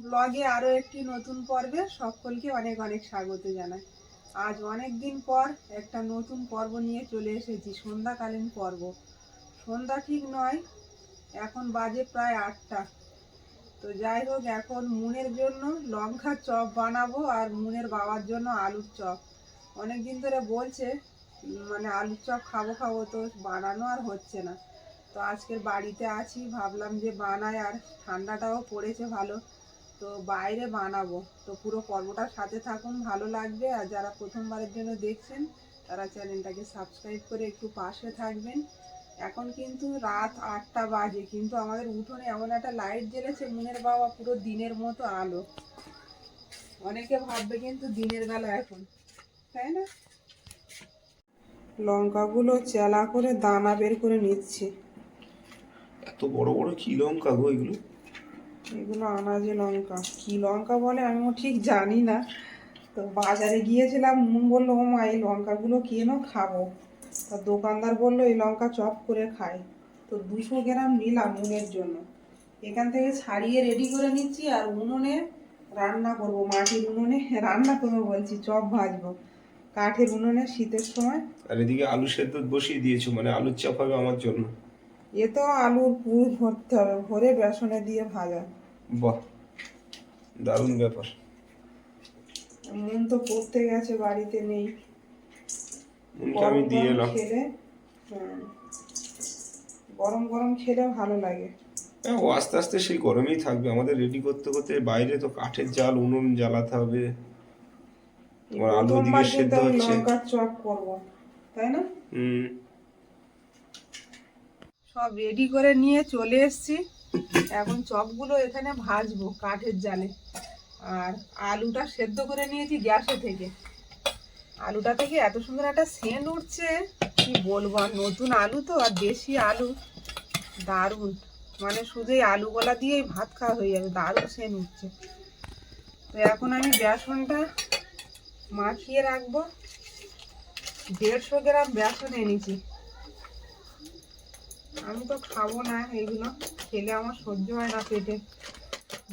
ব্লগে আরও একটি নতুন পর্বে সকলকে অনেক অনেক স্বাগত জানাই। আজ অনেক দিন পর একটা নতুন পর্ব নিয়ে চলে এসেছি, সন্ধ্যাকালীন পর্ব। সন্ধ্যা ঠিক নয়, এখন বাজে প্রায় 8টা। তো যাই হোক, এখন মুনের জন্য লঙ্কার চপ বানাবো আর মুনের বাবার জন্য আলুর চপ। অনেক দিন ধরে বলছে মানে আলুর চপ খাবো খাবো, তো বানানো আর হচ্ছে না। তো আজকের বাড়িতে আছি, ভাবলাম যে বানাই, আর ঠান্ডাটাও পড়েছে ভালো, তো বাইরে বানাবো। তো পুরো পর্বটার সাথে থাকুন, ভালো লাগবে। আর যারা প্রথমবারের জন্য দেখছেন তারা চ্যানেলটাকে সাবস্ক্রাইব করে একটু পাশে থাকবেন। এখন কিন্তু রাত 8টা বাজে, কিন্তু আমাদের উঠোনে এমন একটা লাইট জ্বেলেছে মুনের বাবা, পুরো দিনের মতো আলো। অনেকে ভাববে কিন্তু দিনের বেলা এখন, তাই না? লঙ্কাগুলো চেলা করে দানা বের করে নিচ্ছি। এত বড় বড় কি লঙ্কা গো এগুলো? এগুলো আনাজে লঙ্কা, কি লঙ্কা বলে আমিও ঠিক জানি না। তো বাজারে গিয়েছিলাম, মুন বললো ও মা এই লঙ্কাগুলো কেন খাবো। তা দোকানদার বললো এই লঙ্কা চপ করে খাই। তো 200 গ্রাম নিলাম মুনের জন্য। এখান থেকে ছাড়িয়ে রেডি করে নিচ্ছি, আর উনুনে রান্না করব, মাটির উনুনে রান্না করবো বলছি, চপ ভাজবো কাঠের উনুনে শীতের সময়। আর এদিকে আলু সেদ্ধ বসিয়ে দিয়েছো, মানে আলুর চপ হবে আমার জন্য। এ তো আলুর পুর ভরতে হবে, ভরে বেসনে দিয়ে ভাজা। বাহ, দারুণ ব্যাপার। মুন তো পড়তে গেছে, বাড়িতে নেই। মুনকে আমি দিয়ে এলাম। খেলে গরম গরম খেলে ভালো লাগে। হ্যাঁ, ও আস্তে আস্তে সেই গরমেই থাকবে। আমাদের রেডি করতে করতে বাইরে তো কাঠের জাল, উনুন জ্বালাতে হবে। তোমার আলু ওদিকে সেদ্ধ হচ্ছে। লঙ্কার চপ করবো, তাই না? সব রেডি করে নিয়ে চলে এসেছি। এখন চপগুলো এখানে ভাজবো কাঠের জালে। আর আলুটা সেদ্ধ করে নিয়েছি গ্যাসে থেকে। আলুটা থেকে এত সুন্দর একটা সেন্ট উঠছে, কি বলবো। আর নতুন আলু তো, আর দেশি আলু, দারুণ। মানে শুধু এই আলু গোলা দিয়েই ভাত খাওয়া হয়ে যাবে, দারুণ সেন্ট উঠছে। তো এখন আমি বেসনটা মাখিয়ে রাখবো। 150 গ্রাম বেসন এনেছি। আমি তো খাবো না এগুলো, খেলে আমার সহ্য হয় না পেটে।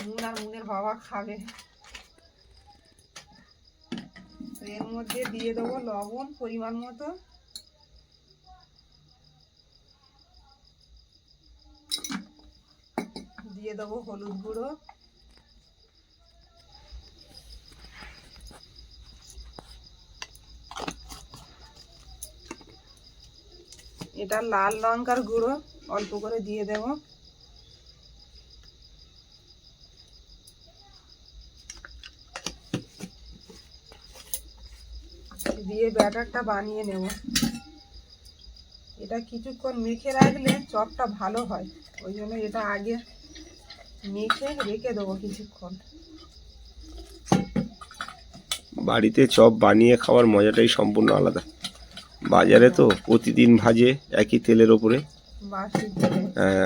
মুন আর মুনের বাবা খাবে। এর মধ্যে দিয়ে দেবো লবণ পরিমাণ মতো, দিয়ে দেবো হলুদ গুঁড়ো, এটা লাল লঙ্কার গুঁড়ো অল্প করে দিয়ে দেব। দিয়ে ব্যাটারটা বানিয়ে নেব। এটা কিছুক্ষণ মেখে রাখলে চপটা ভালো হয়, ওই জন্য এটা আগে মেখে রেখে দেবো কিছুক্ষণ। বাড়িতে চপ বানিয়ে খাওয়ার মজাটাই সম্পূর্ণ আলাদা। বাজারে তো প্রতিদিন ভাজে একই তেলের ওপরে,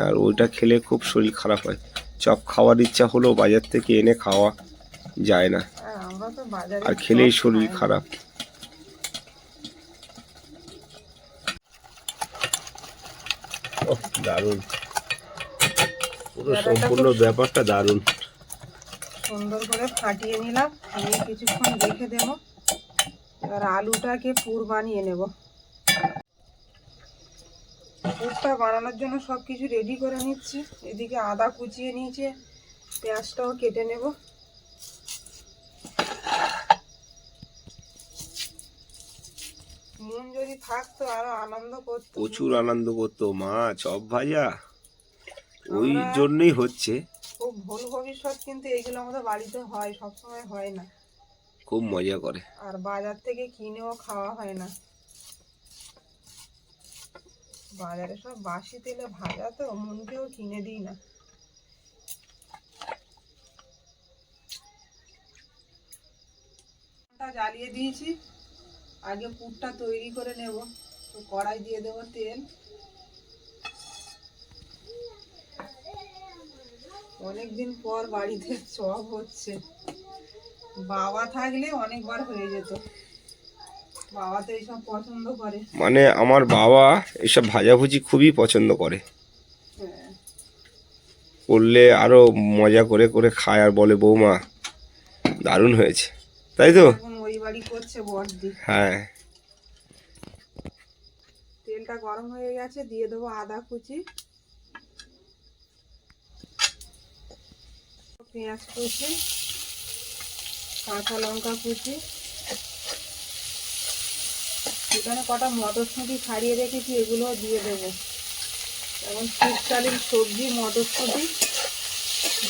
আর ওইটা খেলে খুব শরীর খারাপ হয়। চপ খাওয়ার ইচ্ছা হলেও বাজার থেকে এনে খাওয়া যায় না, আর খেলেই শরীর খারাপ। দারুণ, পুরো সম্পূর্ণ ব্যাপারটা দারুণ। সুন্দর করে ফাটিয়ে নিলাম, নিয়ে কিছুক্ষণ রেখে দেব। এবার আলুটাকে পুর বানিয়ে নেব। পুরটা বানানোর জন্য সব কিছু রেডি করে নিচ্ছি। এদিকে আদা কুচিয়ে নিয়েছে, পেঁয়াজটাও কেটে নেব। মন যদি থাকতো আরো আনন্দ করতো, প্রচুর আনন্দ করতো। মা চপ ভাজা ওই জন্যই হচ্ছে। খুব ভুল ভবিষ্যৎ, কিন্তু এগুলো আমাদের বাড়িতে হয়, সবসময় হয় না। খুব মজা করে, আর বাজার থেকে কিনেও খাওয়া হয় না। বাজারে সব বাসি তেলে ভাজা, তো মনকেও কিনে দিই না। জ্বালিয়ে দিয়েছি, আগে পুরটা তৈরি করে নেব। তো কড়াই দিয়ে দেবো তেল। অনেকদিন পর বাড়িতে চপ হচ্ছে। বাবা থাকলে অনেকবার হয়ে যেত, বাবা তো এইসব পছন্দ করে। মানে আমার বাবা এসব ভাজাভুজি খুবই পছন্দ করে। হ্যাঁ, ও করলে আরো মজা করে করে খায় আর বলে বৌমা দারুণ হয়েছে, তাই তো? এখন ওই বাড়ি করছে বড়দি। হ্যাঁ, তেলটা গরম হয়ে গেছে, দিয়ে দেবো আদা কুচি, পেঁয়াজ কুচি, কাঁচা লঙ্কা কুচি, এখানে কটা মটরশুঁটি ছাড়িয়ে রেখেছি, এগুলো দিয়ে দেবো। এখন শীতকালীন সবজি মটরশুঁটি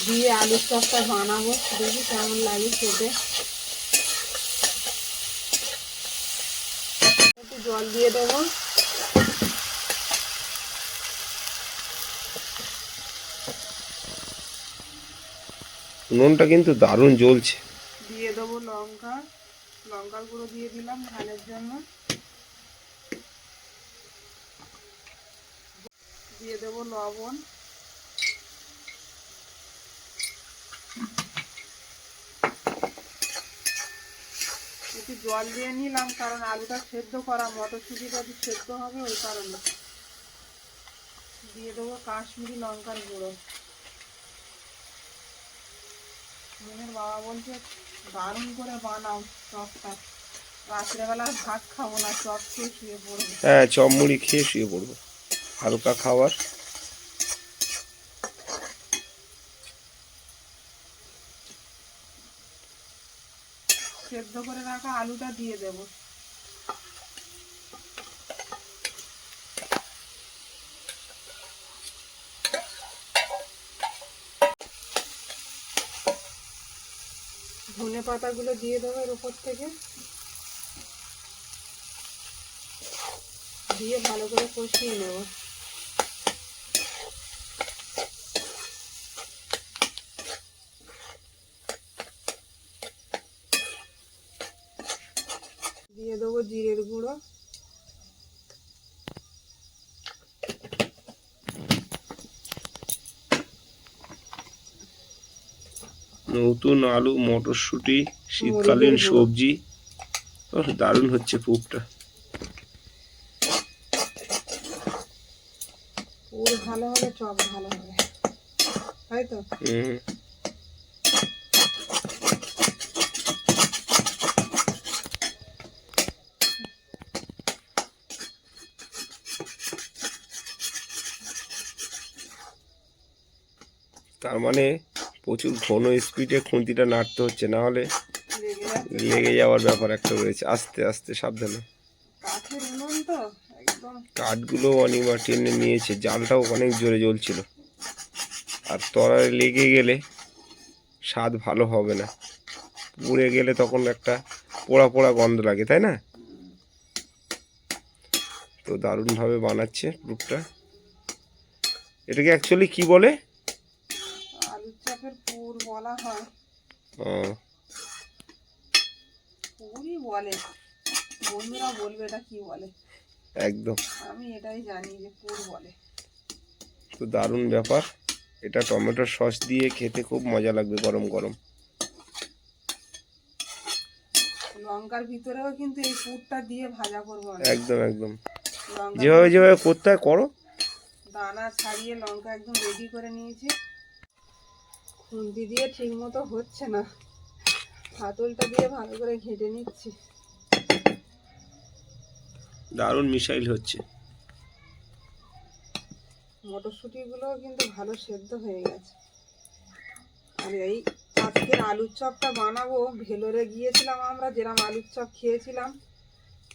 দিয়ে আলুর চপটা বানাবো, দেখি কেমন লাগে খেতে। একটু জল দিয়ে দেবো, নুনটা কিন্তু দারুণ জ্বলছে। দিয়ে দেবো লঙ্কার গুঁড়ো দিয়ে দিলাম ঝালের জন্য, দিয়ে দেবো লবণ, একটু জল দিয়ে নিলাম কারণ আলুটা সেদ্ধ করা, মটরশুঁটিটা সেদ্ধ হবে ওই কারণে। দিয়ে দেবো কাশ্মীরি লঙ্কার গুঁড়ো। মনের বাবা বলছে দারুণ করে বানাও চপটা, রাত্রেবেলা ভাত খাবো না, চপ খেয়ে শুয়ে পড়বো। হ্যাঁ, চপ মুড়ি খেয়ে শুয়ে পড়বো, হালকা খাবার। সেদ্ধ করে রাখা আলুটা দিয়ে দেবো, ধনে পাতাগুলো দিয়ে দেবো এর উপর থেকে, দিয়ে ভালো করে কষিয়ে নেব। দিয়ে দেবো জিরের গুঁড়ো, নতুন আলু মটরশুঁটি শীতকালীন সবজি, দারুণ হচ্ছে পুরটা। পুর ভালো হবে চপ ভালো হবে, তাই তো? তার মানে প্রচুর ঘন স্পিডে খুন্তিটা নাড়তে হচ্ছে, না হলে লেগে যাওয়ার ব্যাপার একটা রয়েছে। আস্তে আস্তে সাবধানে। কাঠের উনুন তো একদম। কাঠগুলো অনিমা টেনে নিয়েছে, জালটাও অনেক জোরে জ্বলছিল, আর তলায় লেগে গেলে স্বাদ ভালো হবে না, পুড়ে গেলে তখন একটা পোড়া পোড়া গন্ধ লাগে, তাই না? তো দারুণভাবে বানাচ্ছে পুরটা। এটাকে অ্যাকচুয়ালি কি বলে? আলুর চপের পুর বলা হয়। পুরই বলে, বন্ধুরা বলবে এটা কি বলে। একদম, আমি এটাই জানি যে পুর বলে। তো দারুণ ব্যাপার। এটা টমেটোর সস দিয়ে খেতে খুব মজা লাগবে গরম গরম। লঙ্কার ভিতরেও কিন্তু এই পুরটা দিয়ে ভাজা করবো। একদম একদম, যেভাবে যেভাবে করতে হয় করো। দানা ছাড়িয়ে লঙ্কা একদম রেডি করে নিয়েছি। খুন্তি দিয়ে ঠিক মতো হচ্ছে না, হাতলটা দিয়ে ভালো করে ঘেঁটে নিচ্ছি। দারুণ মিশাইল হচ্ছে। মটরশুঁটিগুলোও কিন্তু ভালো সেদ্ধ হয়ে গেছে। আর এই আজকের আলুর চপটা বানাবো, ভেলোরে গিয়েছিলাম আমরা, যেরকম আলুর চপ খেয়েছিলাম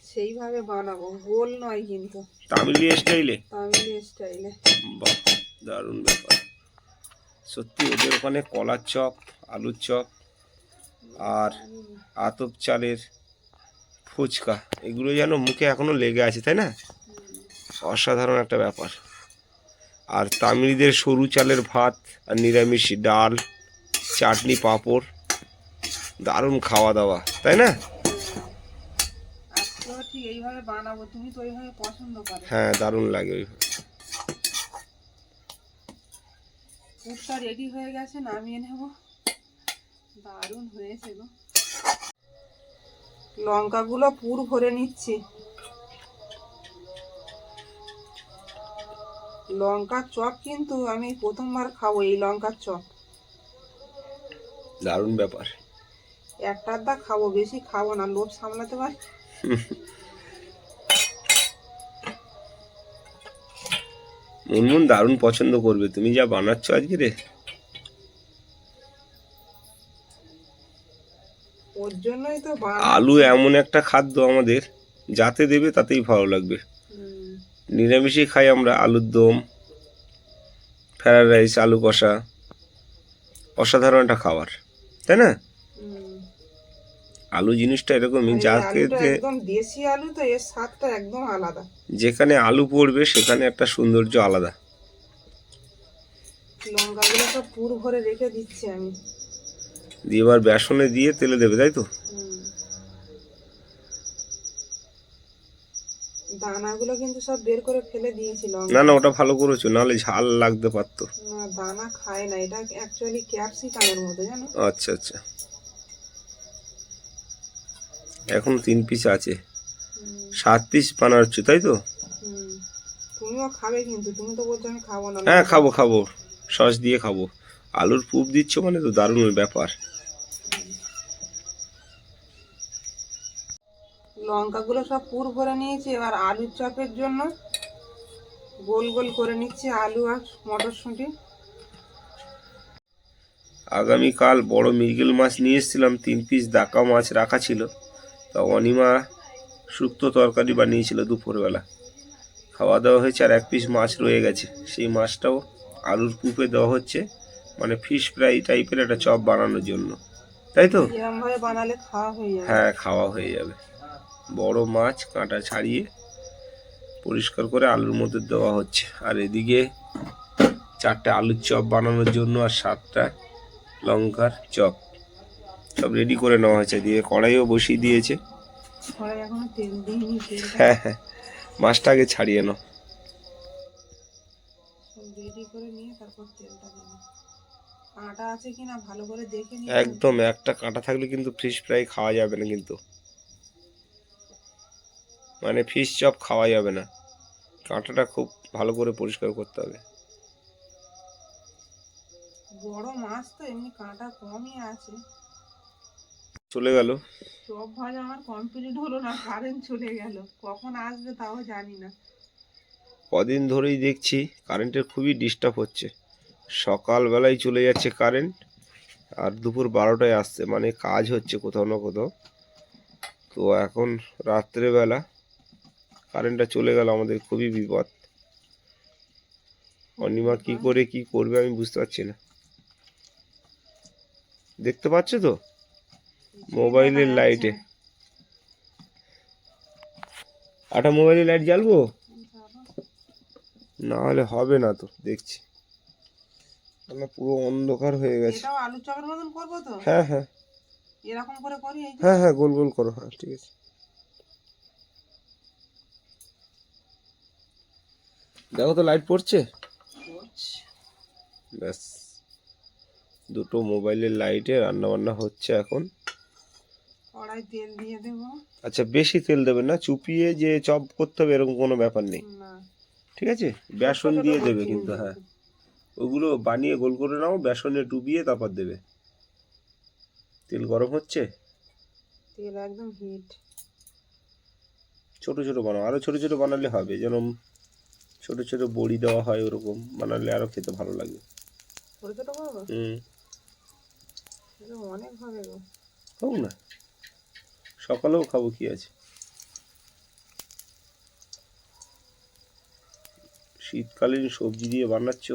সেইভাবে বানাবো, গোল নয় কিন্তু, তামিলি স্টাইলে। তামিলি স্টাইলে। বাহ, দারুণ ব্যাপার। সত্যি ওদের ওখানে কলার চপ, আলুর চপ আর আতপ চালের ফুচকা, এগুলো যেন মুখে এখনো লেগে আছে, তাই না? অসাধারণ একটা ব্যাপার। আর তামিলিদের সরু চালের ভাত আর নিরামিষ ডাল, চাটনি, পাঁপড়, দারুণ খাওয়া দাওয়া, তাই না? আজকেও ঠিক এইভাবে বানাবো, তুমি তো ওইভাবে পছন্দ করো। হ্যাঁ, দারুণ লাগে ওইভাবে। পুরটা রেডি হয়ে গেছে, নামিয়ে নেব। দারুণ হয়েছে গো। লঙ্কাগুলো পুর ভরে নিচ্ছি। লঙ্কার চপ কিন্তু আমি প্রথমবার খাবো এই লঙ্কার চপ। দারুণ ব্যাপার। একটা আধটা খাবো, বেশি খাবো না, লোভ সামলাতে পার। মুনমুন দারুণ পছন্দ করবে, তুমি যা বানাচ্ছ আজকে রে। ওর জন্যই তো আলু বানাচ্ছি। এমন একটা খাদ্য আমাদের, যাতে দেবে তাতেই ভালো লাগবে। হুম, নিরামিষই খাই আমরা, আলুর দম, ফ্রাইড রাইস, আলু কষা, অসাধারণ একটা খাবার, তাই না? হুম। আলু জিনিসটা এরকমই, আর এই যাকে আলুটা একদম দেশি আলু, তো এর স্বাদটা একদম আলাদা। যেখানে আলু পড়বে সেখানে একটা সৌন্দর্য আলাদা। লঙ্কাগুলো সব পুর ভরে রেখে দিচ্ছি আমি। দিয়ে এবার বেসনে দিয়ে তেলে দেবে, তাই তো? হুম। দানাগুলো কিন্তু সব বের করে ফেলে দিয়েছি না লঙ্কা। না, ওটা ভালো করেছো, নাহলে ঝাল লাগতে পারতো। না, দানা খায় না, এটা অ্যাকচুয়ালি ক্যাপসিকামের মতো, জানো। আচ্ছা আচ্ছা, এখন 3 পিস আছে, হুম, 7 পিস বানাচ্ছ, তাই তো? হুম। তুমিও খাবে কিন্তু, তুমি তো বলছো আমি খাবো না হ্যাঁ লঙ্কা। খাবো খাবো, সস দিয়ে খাবো। আলুর পুর দিচ্ছ মানে তো দারুণ ব্যাপার। লঙ্কাগুলো সব পুর ভরে নিয়েছি, এবার আলুর চপের জন্য গোল গোল করে নিচ্ছি আলু আর মটরশুঁটি। আগামীকাল বড় মৃগেল মাছ নিয়ে এসেছিলাম, 3 পিস দাকা মাছ রাখা ছিল। তা অনিমা শুক্তো তরকারি বানিয়েছিল দুপুরবেলা, খাওয়া দাওয়া হয়েছে, আর 1 পিস মাছ রয়ে গেছে। সেই মাছটাও আলুর পুপে দেওয়া হচ্ছে, মানে ফিশ ফ্রাই টাইপের একটা চপ বানানোর জন্য, তাই তো? এরম ভাবে বানালে খাওয়া হয়ে যাবে। হ্যাঁ, খাওয়া হয়ে যাবে। বড় মাছ কাঁটা ছাড়িয়ে পরিষ্কার করে আলুর মধ্যে দেওয়া হচ্ছে, আর এদিকে 4টে আলুর চপ বানানোর জন্য আর 7টা লঙ্কার চপ সব রেডি করে নেওয়া হয়েছে। দিয়ে কড়াইও বসিয়ে দিয়েছে। কড়াই এখনো তেল দিইনি, তেলটা হ্যাঁ হ্যাঁ, মাছটা আগে ছাড়িয়ে নাও। সব রেডি করে নিয়ে তারপর তেলটা দেবো। কাঁটা আছে কিনা ভালো করে দেখে নিই। একদম, একটা কাঁটা থাকলে কিন্তু ফিশ ফ্রাই খাওয়া যাবে না, কিন্তু মানে ফিশ চপ খাওয়া যাবে না, কাঁটাটা খুব ভালো করে পরিষ্কার করতে হবে। বড় মাছ তো এমনি কাঁটা কমই আছে। চলে গেল। চপ ভাজা আমার কমপ্লিট হলো না, কারেন্ট চলে গেল, কখন আসবে তাও জানি না। কদিন ধরেই দেখছি কারেন্টের খুবই ডিস্টার্ব হচ্ছে, সকালবেলায় চলে যাচ্ছে কারেন্ট, আর দুপুর 12টায় আসছে, মানে কাজ হচ্ছে কোথাও না কোথাও। তো এখন রাত্রেবেলা কারেন্টটা চলে গেল, আমাদের খুবই বিপদ। অনিমা কি করে কি করবে আমি বুঝতে পারছি না। দেখতে পাচ্ছ তো মোবাইলের লাইটে, একটা মোবাইলের লাইট জ্বালবো, না হলে হবে না তো, দেখছি না, পুরো অন্ধকার হয়ে গেছে। এটাও আলু চপের মতন করবো তো? হ্যাঁ হ্যাঁ এরকম করে করি, এই যে। হ্যাঁ হ্যাঁ, গোল গোল করো, হ্যাঁ ঠিক আছে। দেখো তো লাইট পড়ছে, ব্যাস। দুটো মোবাইলের লাইটে রান্না বান্না হচ্ছে এখন। কড়াই তেল দিয়ে দেবো। আচ্ছা, বেশি তেল দেবে না, চুপিয়ে যে চপ করতে হবে এরকম কোনো ব্যাপার নেই, না, ঠিক আছে? বেসন দিয়ে দেবে করছি কিন্তু, হ্যাঁ ওগুলো বানিয়ে গোল করে নাও, বেসনে ডুবিয়ে তারপর দেবে। তেল গরম হচ্ছে, তেল একদম হিট। ছোট ছোট বানাও, আরো ছোট ছোট বানালে হবে, যেরকম ছোট ছোট বড়ি দেওয়া হয় ওরকম বানালে আরো খেতে ভালো লাগবে। ছোট ছোট করবো, অনেক হবে গো। হোক না, সকালেও খাবো, কি আছে। শীতকালীন সবজি দিয়ে বানাচ্ছ,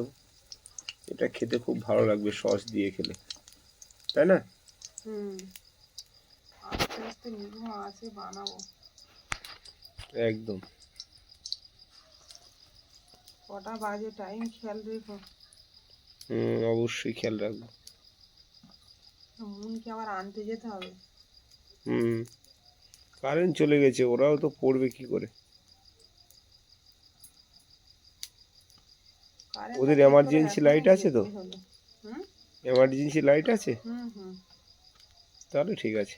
এটা খেতে খুব ভালো লাগবে সস দিয়ে খেলে, তাই না? আস্তে আস্তে নিবো, আছে বানাবো। একদম। কটা বাজে টাইম খেয়াল রেখো। অবশ্যই খেয়াল রাখবো। মুনকে আবার আনতে যেতে হবে। কারেন্ট চলে গেছে, ওরাও তো পড়বে কি করে। ওদের এমার্জেন্সি লাইট আছে তো? এমার্জেন্সি লাইট আছে, তাহলে ঠিক আছে।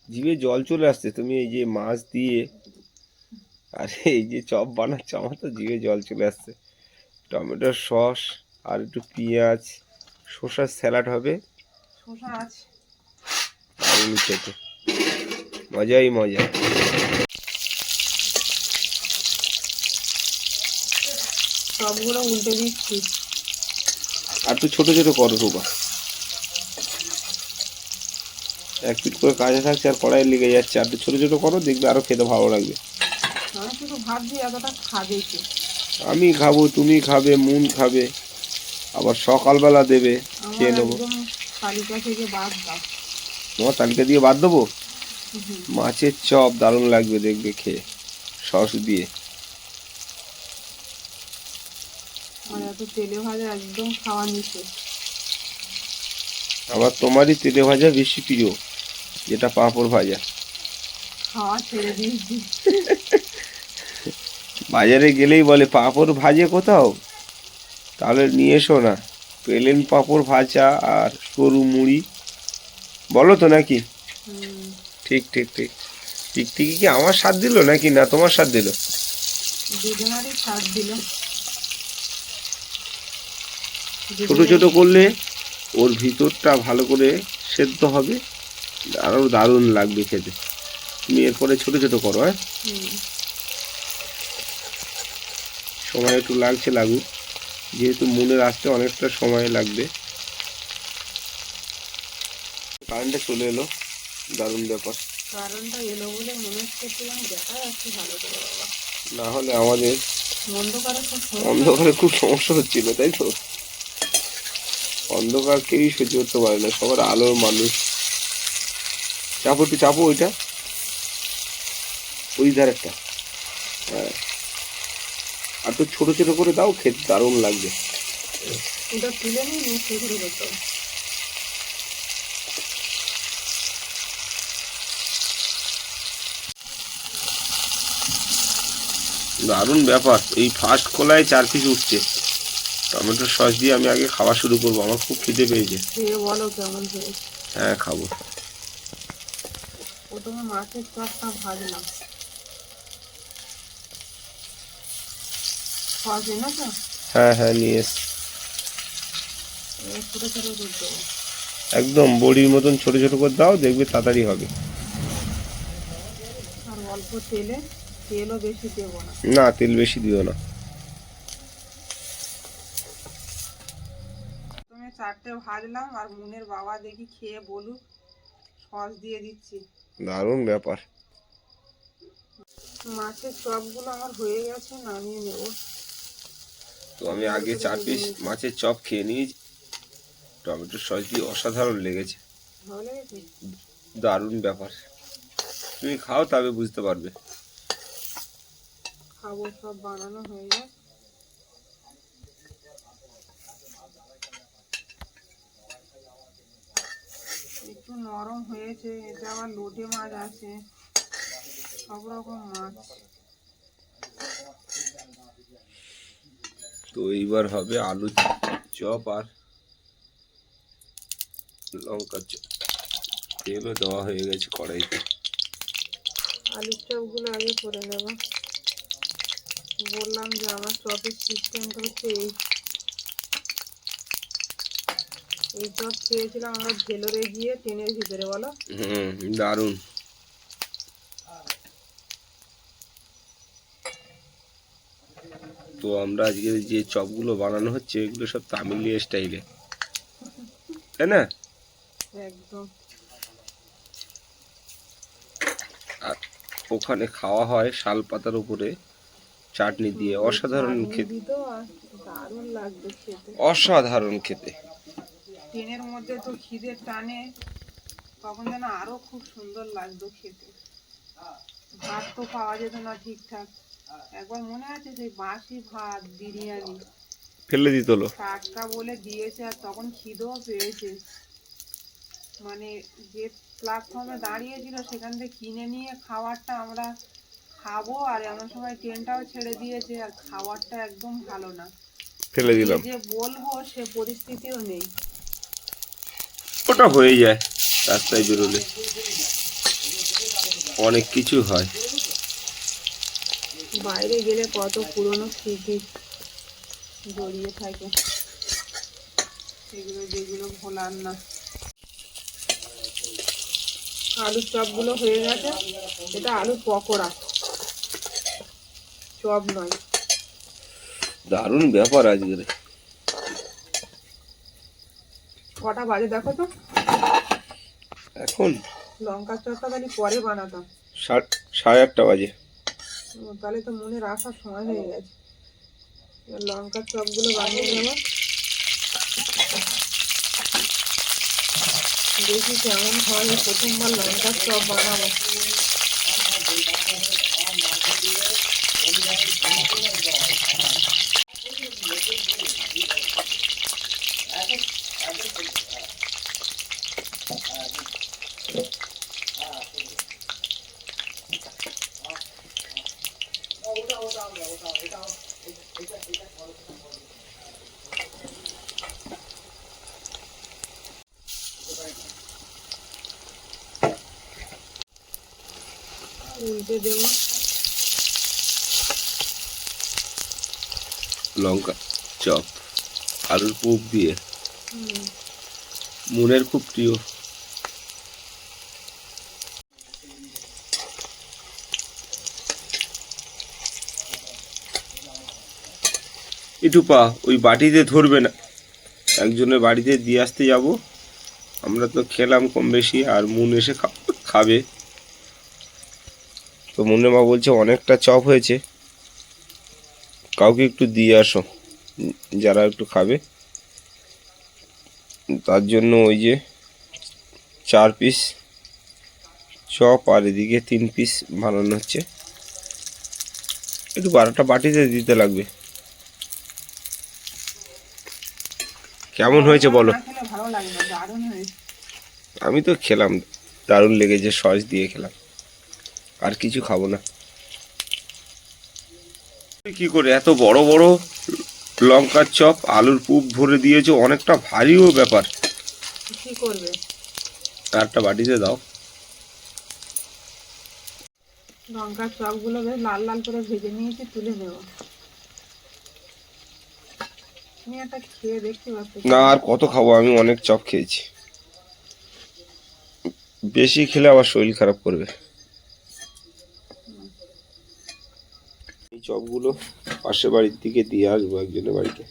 জিভে জল চলে আসছে, তুমি এই যে মাছ দিয়ে আর এই যে চপ বানাচ্ছে আমার তো জিভে জল চলে আসছে। টমেটো সস আর একটু পেঁয়াজ, শসার স্যালাড হবে, শসা আছে। দারুণ খেতে, মজাই মজা। সবগুলো উল্টে দিচ্ছি। আর একটু ছোট ছোট করো রুবা, এক পিট করে কাজে থাকছে আর কড়াই লেগে যাচ্ছে। আর একটু ছোট ছোট করো, দেখবে আরো খেতে ভালো লাগবে। আমি শুধু ভাবছি এতটা খাবে কি। আমি খাবো, তুমি খাবে, মুন খাবে, আবার সকালবেলা দেবে, আমার খেয়ে নেবো। একদম তালিকা থেকে বাদ দাও। তোমার তালিকা দিয়ে বাদ দেবো? মাছের চপ দারুণ লাগবে দেখবে খেয়ে, সস দিয়ে। আর এত তেলে ভাজা একদম খাওয়া নিষেধ। আবার তোমারই তেলে ভাজা বেশি প্রিয়, যেটা পাঁপড় ভাজা। খাওয়া ছেড়ে দিয়েছি। বাজারে গেলেই বলে পাঁপড় ভাজে কোথাও, তাহলে নিয়ে এসো না। প্লেন পাঁপড় ভাজা আর সরু মুড়ি, বলো তো নাকি? ঠিক ঠিক ঠিক। টিকটিকি কি আমার স্বাদ দিল নাকি না তোমার স্বাদ দিল? দুজনারই স্বাদ দিল। ছোট ছোট করলে ওর ভিতরটা ভালো করে সেদ্ধ হবে, আরও দারুণ লাগবে খেতে। তুমি এরপরে ছোট ছোট করো। হ্যাঁ, সময় একটু লাগছে, লাগুক, যেহেতু মনের আসতে অনেকটা সময় লাগবে। কারেন্টটা চলে এলো, দারুণ ব্যাপার। কারণটা এলো বলে মনে হচ্ছে দেখা যাচ্ছে ভালো করে বাবা, না হলে আমাদের অন্ধকারে অন্ধকারে খুব খুব সমস্যা হচ্ছিল, তাই তো? অন্ধকার কেউই সহ্য করতে পারে না, সবার আলোর মানুষ। চাপো একটু, চাপো ওইটা, ওই ধারেরটা। হ্যাঁ, আর তো ছোট ছোট করে দাও, খেতে দারুণ লাগবে। ওটা তুলে নিয়ে সেগুলো করতে হবে। দারুণ ব্যাপার। এই ফার্স্ট খোলায় 4 পিস উঠছে। টমেটোর সস দিয়ে আমি আগে খাওয়া শুরু করবো, আমার খুব খিদে পেয়েছে। খেয়ে বলো কেমন হয়েছে। হ্যাঁ, খাবো। প্রথমে মাছের চপটা ভাজলাম। সস এনেছো? হ্যাঁ হ্যাঁ, নিয়ে এসছি। ছোট ছোট করে দেবো। একদম বড়ির মতন ছোট ছোট করে দাও, দেখবে তাড়াতাড়ি হবে। আর অল্প তেলে, তেলও বেশি দেবো না। না, তেল বেশি দিও না। তুমি 4টে ভাজলাম, আর মুনের বাবা দেখি খেয়ে বলুক। সস দিয়ে দিচ্ছি। দারুণ ব্যাপার। মাছের চপগুলো আমার হয়ে গেছে, নামিয়ে নেব। তো আমি আগে 4 পিস মাছের চপ খেয়ে নিয়েছি, টমেটোর সস দিয়ে অসাধারণ লেগেছে, ভালো লেগেছে? দারুণ ব্যাপার। তুমি খাও, তবে বুঝতে পারবে। খাবো, সব বানানো হয়ে যায়। একটু নরম হয়েছে, এটা আবার লোটে মাছ আছে, সব রকম মাছ। তো এইবার হবে আলু চপ আর লঙ্কার চপ। তেলও দেওয়া হয়ে গেছে কড়াইতে। আলুর চপগুলো আগে করে নেব। বললাম যে আমার চপের সিস্টেমটা হচ্ছে এই চপ খেয়েছিলাম আমরা ভেলোরে গিয়ে ট্রেনের ভিতরে, বলো। দারুণ। তো আমরা আজকে যে চপগুলো বানানো হচ্ছে, এগুলো সব তামিলিয়া স্টাইলে, তাই না? একদম। আর ওখানে খাওয়া হয় শাল পাতার উপরে চাটনি দিয়ে, অসাধারণ খেতে, দারুণ লাগবে খেতে, অসাধারণ খেতে। ট্রেনের মধ্যে তো খিদের টানে, তখন যেন আরো খুব সুন্দর লাগতো খেতে। ভাত তো পাওয়া যেত না ঠিকঠাক। একবার মনে আছে সেই বাসি ভাত বিরিয়ানি ফেলে দিত লো, টাটকা বলে দিয়েছে, আর তখন খিদেও পেয়েছে। মানে যে প্ল্যাটফর্মে দাঁড়িয়েছিল সেখান থেকে কিনে নিয়ে খাবারটা আমরা খাবো, আর এমন সময় ট্রেনটাও ছেড়ে দিয়েছে, আর খাবারটা একদম ভালো না, ফেলে দিলাম। যে বলবো সে পরিস্থিতিও নেই। ওটা হয়ে যায়, রাস্তায় বেরোলে অনেক কিছু হয়। বাইরে গেলে কত পুরনো স্মৃতি জড়িয়ে থাকে, সেগুলো যেগুলো ভোলার না। আলুর চপগুলো হয়ে গেছে। এটা আলুর পকোড়া, চপ নয়। দারুণ ব্যাপার আজকের। কটা বাজে দেখো তো? এখন লঙ্কার চপটা তাহলে পরে বানাতাম। 8:30 বাজে। তাহলে তো মনে রাখার সময় হয়ে গেছে। এবার লঙ্কার চপগুলো বানিয়ে নেব। দেখি কেমন হয়, প্রথমবার লঙ্কার চপ বানাবো। উল্টে দেবো। লঙ্কা চপ আলুর পুপ দিয়ে হুম, মনের খুব প্রিয়। একটু পা ওই বাটিতে ধরবে না, একজনের বাড়িতে দিয়ে আসতে যাব। আমরা তো খেলাম কম বেশি, আর মুন এসে খাবে। তো মুনের মা বলছে অনেকটা চপ হয়েছে, কাউকে একটু দিয়ে আসো যারা একটু খাবে। তার জন্য ওই যে 4 পিস চপ আর এদিকে 3 পিস বানানো হচ্ছে। একটু 12টা বাটিতে দিতে লাগবে। কেমন হয়েছে বলো? না খেলে ভালো লাগে না, দারুণ হয়েছে। আমি তো খেলাম, দারুণ লেগেছে, সস দিয়ে খেলাম, আর কিছু খাবো না। কি করে এত বড় বড় লঙ্কার চপ আলুর পুপ ভরে দিয়েছো, অনেকটা ভারীও ব্যাপার। কি করবে? একটা বাটিতে দাও। লঙ্কার চপগুলো বেশ লাল লাল করে ভেজে নিয়েছি, তুলে নেব। তুমি একটা খেয়ে দেখতে পাচ্ছ? না আর কত খাবো, আমি অনেক চপ খেয়েছি, বেশি খেলে আবার শরীর খারাপ করবে। এই চপগুলো পাশের বাড়ির দিকে দিয়ে আসবো একজনের বাড়িতে।